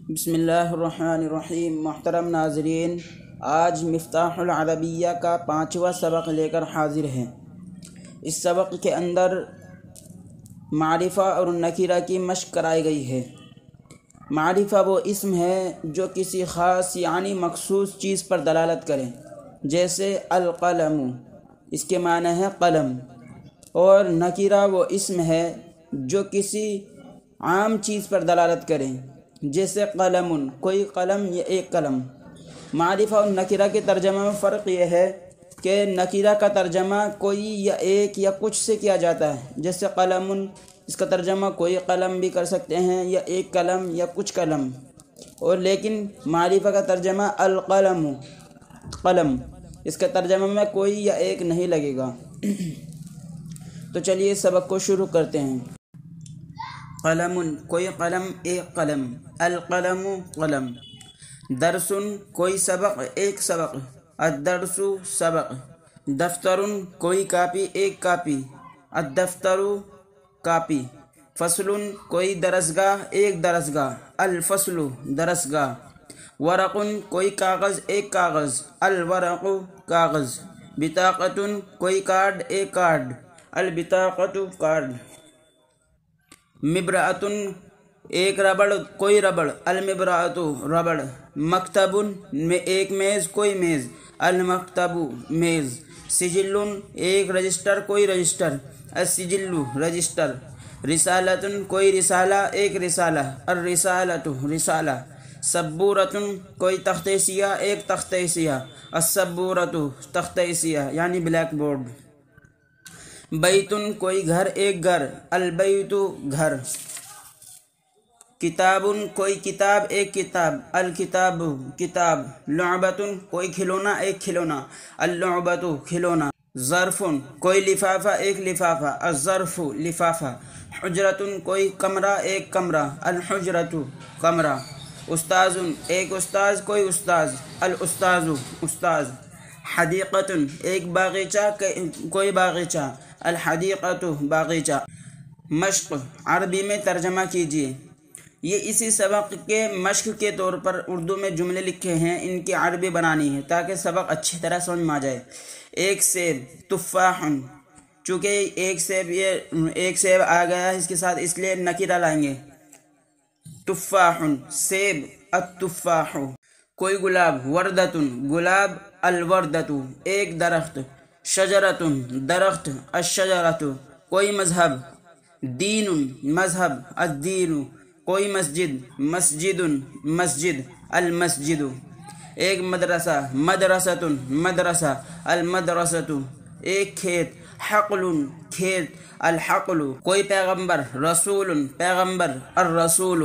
بسم اللہ الرحمن الرحیم۔ محترم ناظرین، آج مفتاح العربیہ کا 5واں سبق لے کر حاضر ہیں۔ اس سبق کے اندر معرفہ اور نکرہ کی مشق کرائی گئی ہے۔ معرفہ وہ اسم ہے جو کسی خاص یعنی مخصوص چیز پر دلالت کرے، جیسے القلم، اس کے معنی ہے قلم۔ اور نکرہ وہ اسم ہے جو کسی عام چیز پر دلالت کرے، جیسے قلم، کوئی قلم یا ایک قلم۔ معرفہ اور نکرہ کے ترجمہ میں فرق یہ ہے کہ نکرہ کا ترجمہ کوئی یا ایک یا کچھ سے کیا جاتا ہے، جیسے قلم، اس کا ترجمہ کوئی قلم بھی کر سکتے ہیں یا ایک قلم یا کچھ قلم۔ اور لیکن معرفہ کا ترجمہ القلم، قلم، اس کا ترجمہ میں کوئی یا ایک نہیں لگے گا۔ تو چلیے سبق کو شروع کرتے ہیں۔ قلم، کوئی قلم، ایک قلم۔ القلم، قلم۔ درس، کوئی سبق، ایک سبق۔ الدرس، سبق۔ دفتر، کوئی کاپی، ایک کاپی۔ الدفتر، کاپی۔ فصل، کوئی درسگاہ، ایک درسگاہ۔ الفصل، درسگاہ۔ ورق، کوئی کاغذ، ایک کاغذ۔ الورق، کاغذ۔ بطاقۃ، کوئی کارڈ، ایک کارڈ۔ البطاقۃ، کارڈ۔ مبرأۃ، ایک ربڑ، کوئی ربڑ۔ المبرأۃ، ربڑ۔ مکتب، ایک میز، کوئی میز۔ المکتب، میز۔ سجل، ایک رجسٹر، کوئی رجسٹر۔ السجل، رجسٹر۔ رسالۃ، کوئی رسالہ، ایک رسالہ۔ الرسالۃ، رسالہ۔ سبورۃ، کوئی تختہ سیاہ، ایک تختہ سیاہ۔ السبورۃ، تختہ سیاہ یعنی بلیک بورڈ۔ بیت، کوئی گھر، ایک گھر۔ البیت، گھر۔ کتاب، کوئی کتاب، ایک کتاب۔ الکتاب، کتاب۔ لعبۃ، کوئی کھلونا، ایک کھلونا۔ اللعبۃ، کھلونا۔ ظرف، کوئی لفافہ، ایک لفافہ۔ الظرف، لفافہ۔ حجرۃ، کوئی کمرہ، ایک کمرہ۔ الحجرۃ، کمرہ۔ استاذ، ایک استاذ، کوئی استاذ۔ الاستاذ، استاذ۔ حدیقۃ، ایک باغیچہ، کوئی باغیچہ۔ الحدیقۃ، باغیچہ۔ مشق، عربی میں ترجمہ کیجیے۔ یہ اسی سبق کے مشق کے طور پر اردو میں جملے لکھے ہیں، ان کی عربی بنانی ہے تاکہ سبق اچھی طرح سمجھ میں آ جائے۔ ایک سیب، تفاح۔ چونکہ ایک سیب آ گیا ہے اس کے ساتھ، اس لیے نکرہ لائیں گے۔ تفاح، سیب۔ التفاح، کوئی گلاب۔ وردۃ، گلاب۔ الوردۃ، ایک درخت۔ شجرۃ، درخت۔ الشجرۃ، کوئی مذہب۔ دین، مذہب۔ الدین، کوئی مسجد۔ مسجد، مسجد۔ المسجد، ایک مدرسہ۔ مدرسۃ، مدرسہ۔ المدرسۃ، ایک کھیت۔ حقل، کھیت۔ الحقل، کوئی پیغمبر۔ رسول، پیغمبر۔ الرسول،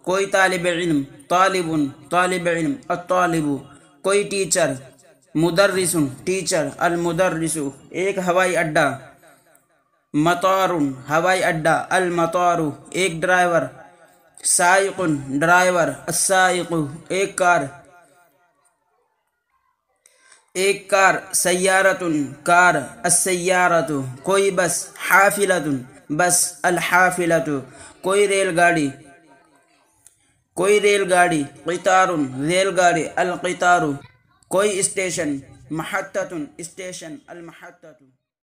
کوئی طالب علم۔ طالب، طالب علم۔ الطالب، کوئی ٹیچر۔ مدرس، ٹیچر۔ المدرس، ایک ہوائی اڈہ۔ مطار، ہوائی اڈہ۔ المطار، ایک ڈرائیور۔ سائق، ڈرائیور۔ السائق، ایک کار، ایک کار۔ سیارۃ، کار۔ السیارۃ، کوئی بس۔ حافلۃ، بس۔ الحافلۃ، کوئی ریل گاڑی، کوئی ریل گاڑی۔ قطار، ریل گاڑی۔ القطار، کوئی اسٹیشن۔ محطۃ، اسٹیشن۔ المحطۃ۔